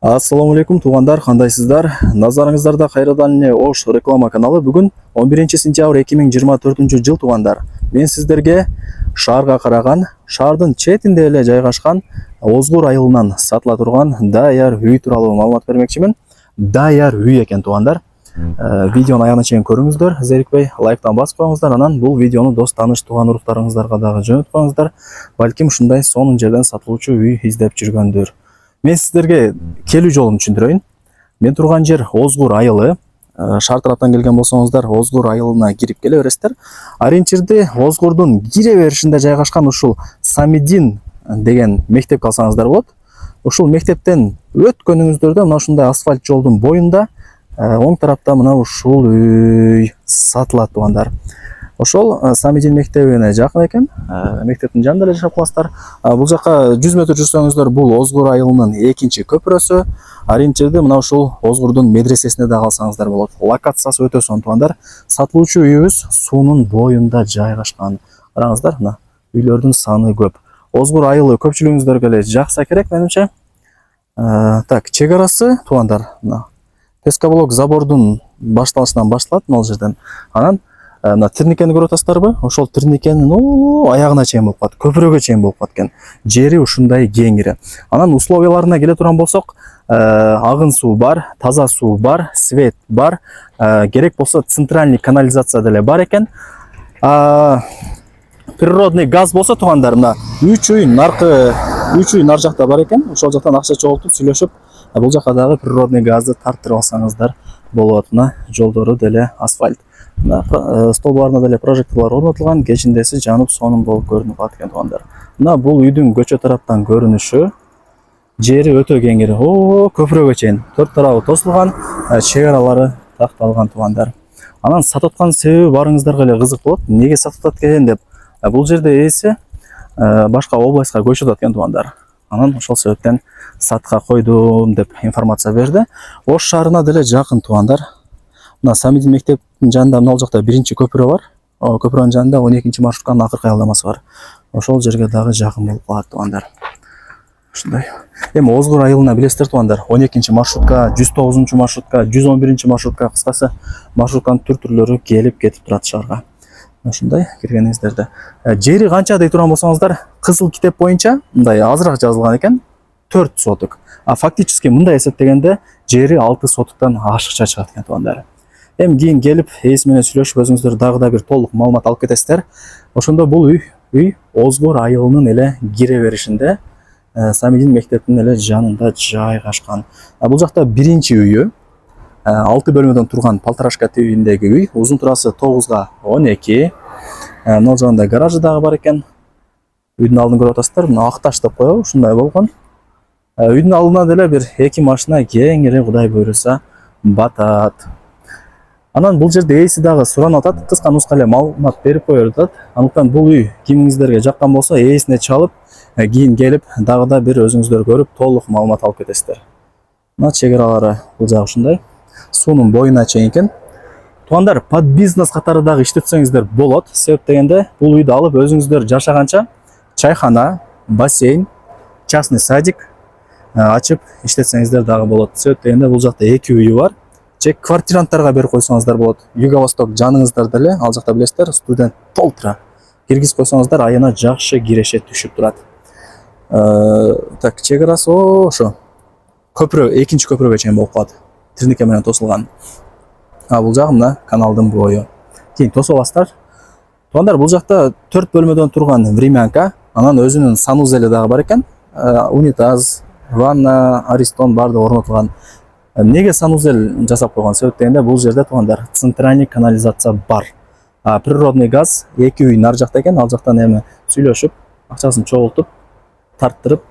Ассаламу алейкум туугандар, кандайсыздар? Назарыңыздарда кайрадан эле Ош реклама каналы. Бүгүн 11 сентябрь 2024 жыл туугандар. Мен сиздерге шаарга караган, шаардын четинде эле жайгашкан Озгур айылынан сатыла турган даяр үй тууралуу маалымат бермекчимин. Даяр үй экен туугандар. Видеону аягына чейин көрүңүздөр, зерикпей лайктан басып коюңуздар, анан бул видеону дос тааныш тууган уруктарыңыздарга дагы жөнөтүп коюңуздар. Балким ушундай сонун жерден сатылуучу үй издеп жүргөндүр. Мен сиздерге келүү жолун түшүндүрөйүн. Мен турган жер Озгур айылы. Шаар тараптан келген болсоңуздар, Озгур айылына кирип келе бересиздер. Ориентирди Озгурдун кире беришинде жайгашкан ушул Самидин деген мектепке алсаңыздар болот. Ушул мектептен өткөнүңүздөрдө мына ушундай асфальт жолдун боюнда оң тарапта мына ушул үй сатылат туугандар. Ошол Самидин мектебине жакын экен. Мектептин жанында эле жашап каласыздар. Бул жака 100 метр жүрсөңүздөр, бул Озгур айылынын экинчи көпүрөсү. Ориентирди мына ушул Озгурдун медресесине да калсаңыздар болот. Локациясы өтө сонун туугандар. Сатылуучу үйүбүз суунун боюнда жайгашкан. Караңыздар, мына үйлөрдүн саны көп. Озгур айылы көпчүлүгүңүздөргө эле жакса керек менимче. Так, чек арасы туугандар, мына Пескоблок забордун башталышынан башталат мына жерден. Анан мына тирникени көрүп атасыздарбы? Ошол тирникенин аягына чейин болуп калат, көпүрөгө чейин болуп калат. Жери ушундай кеңири. Анан условияларына келе турган болсок, агын суу бар, таза суу бар, свет бар, керек болсо центральный канализация деле бар экен. Природный газ болсо туугандар, мына 3 үй нар жакта бар экен. Ошол жактан акча чогултуп сүйлөшүп, бул жака дагы природный газды тарттырып алсаңыздар болот. Мына жолдору деле асфальт. Столбарына деле прожекторлор орнотулган, кечиндеси жанып сонун болуп көрүнүп калат экен туугандар. Мына бул үйдүн көчө тараптан көрүнүшү. Жери өтө кеңири. Көпүрөгө чейин 4 тарабы тосулган, чек аралары такталган туугандар. Анан сатып аткан себеби барыңыздарга эле кызык болот. Неге сатып атат экен деп. Бул жерде ээси башка областка көчүп атат экен туугандар. Анан ошол себептен сатка койдум деп информация берди. Ош шаарына деле жакын туугандар. Мына Самидин мектептин жанында мына жакта биринчи көпүрө бар. Көпүрөнүн жанында 12 маршрутканын акыркы аялдамасы бар. Ошол жерге дагы жакын болуп калат туугандар. Ушундай. Эми Озгур айылына билесиздер туугандар, 12 маршрутка, 109 маршрутка, 111 маршрутка, кыскасы маршрутканын түр-түрлөрү келип кетип турат шаарга. Ушундай киргениңиздерде. Жери канча дей турган болсоңуздар, кызыл китеп боюнча мындай азыраак жазылган экен, 4 соток. Фактически мындай эсептегенде жери 6 сотуктан ашыкча чыгат экен туугандар. Эми кийин келип ээси менен сүйлөшүп өзүңүздөр дагы да бир толук маалымат алып кетесиздер. Ошондо бул үй Озгур айылынын эле кире беришинде, Самидин мектептин эле жанында жайгашкан. Бул жакта биринчи үйү, 6 бөлмөдөн турган полторашка тибиндеги үй, узун турасы 9-12. Мына жагында гаражы дагы бар экен. Үйдүн алдын көрүп атасыздар, мына ак таш деп коебу, ушундай болгон. Үйдүн алдына деле бир 2 машина кеңири Кудай буйруса батат. Анан бул жерде ээси дагы суранып атат, кыска нуска эле маалымат берип коёр атат. Андыктан бул үй кимиңиздерге жаккан болсо, ээсине чалып, кийин келип дагы да бир өзүңүздөр көрүп толук маалымат алып кетесиздер. Мына чек аралары бул жагы ушундай. Суунун боюна чейин экен. Туугандар, под бизнес катары дагы иштетсеңиздер болот. Себеп дегенде, бул үйдү алып өзүңүздөр жашаганча чайхана, бассейн, частный садик ачып иштетсеңиздер дагы болот. Себеп дегенде, бул жакта 2 үйү бар. Же квартиранттарга берип койсоңуздар болот. Юго-Восток жаныңыздарда эле, ал жакта билесиздер, студент толтура. Киргизип койсоңуздар, айына жакшы киреше түшүп турат. Так, чек арасы ошо. Көпүрө, экинчи көпүрөгө чейин болуп калат. Тирнике менен тосулган. Бул жагы мына каналдын бою. Кийин тосуп аласыздар. Туугандар, бул жакта 4 бөлмөдөн турган времянка, анан өзүнүн санузели дагы бар экен. Унитаз, ванна, аристон бардыгы орнотулган. Неге санузел жасап койгон? Себеп дегенде, бул жерде туугандар центральный канализация бар. Природный газ 2 үй нар жакта экен, ал жактан эми сүйлөшүп, акчасын чогултуп, тарттырып,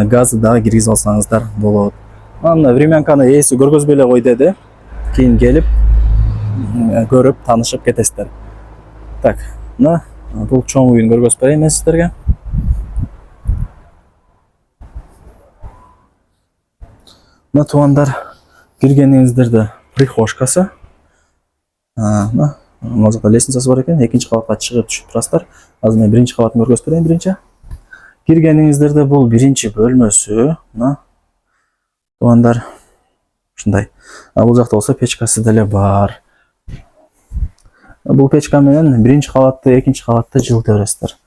газды дагы киргизип алсаңыздар болот. Анан времянканы ээси көргөзбөй эле кой деди. Кийин келип көрүп, таанышып кетесиздер. Так, мына бул чоң үйүн көргөзүп берейин мен сиздерге. Мына туугандар, киргениңиздерде прихожкасы. Мына жакта лестницасы бар экен, экинчи кабатка чыгып түшүп турасыздар. Азыр мен биринчи кабатын көргөзүп берейин биринчи. Киргениңиздерде бул биринчи бөлмөсү. Мына туугандар. Ушундай. Бул жакта болсо печкасы деле бар. Бул печка менен биринчи кабатты, экинчи кабатты жылыта бересиздер.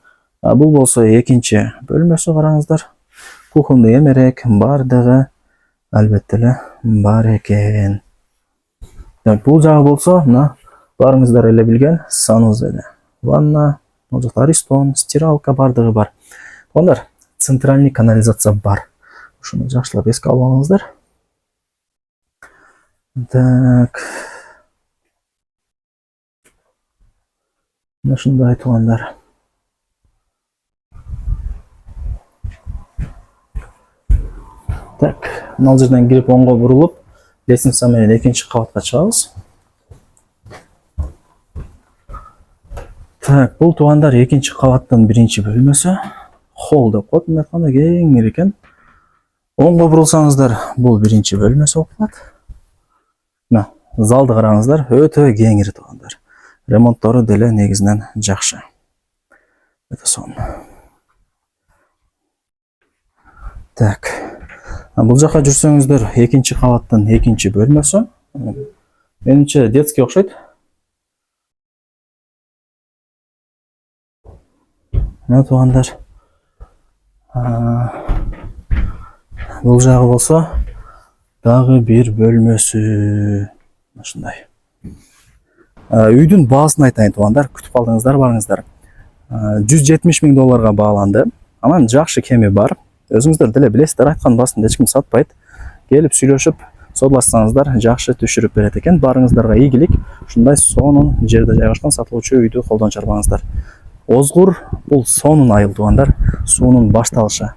Бул болсо экинчи бөлмөсү, караңыздар. Кухонный эмерек, бардыгы албетте эле бар экен. Бул жагы болсо, мына барыңыздар эле билген санузел, ванна, бул жакта аристон, стиралка бардыгы бар. Туугандар, центральный канализация бар. Ушуну жакшылап эске алып алыңыздар. Так. Ушундай туугандар. Так, мына жерден кирип оңго бурулуп, лестница менен экинчи кабатка чыгабыз. Так, бул туугандар экинчи кабаттын биринчи бөлмөсү. Холл деп коет, мындай айтканда кеңири экен. Оңго бурулсаңыздар, бул биринчи бөлмөсү болуп калат. Мына, залды караңыздар, өтө кеңири туугандар. Ремонттору деле негизинен жакшы. Өтө сонун. Так. Бул жака жүрсөңүздөр, экинчи кабаттын экинчи бөлмөсү. Менимче детский окшойт. Мына туугандар. Бул жагы болсо дагы бир бөлмөсү. Ушундай. Үйдүн баасын айтайын туугандар, күтүп калдыңыздар, барыңыздар. $170,000 бааланды. Анан жакшы кеми бар. Өзүңүздөр деле билесиздер, айткан басында эч ким сатпайт. Келип сүйлөшүп, содлашсаңыздар, жакшы түшүрүп берет экен. Барыңыздарга ийгилик. Ушундай сонун жерде жайгашкан сатылуучу үйдү колдон чарбаңыздар. Озгур бул сонун айыл туугандар, суунун башталышы.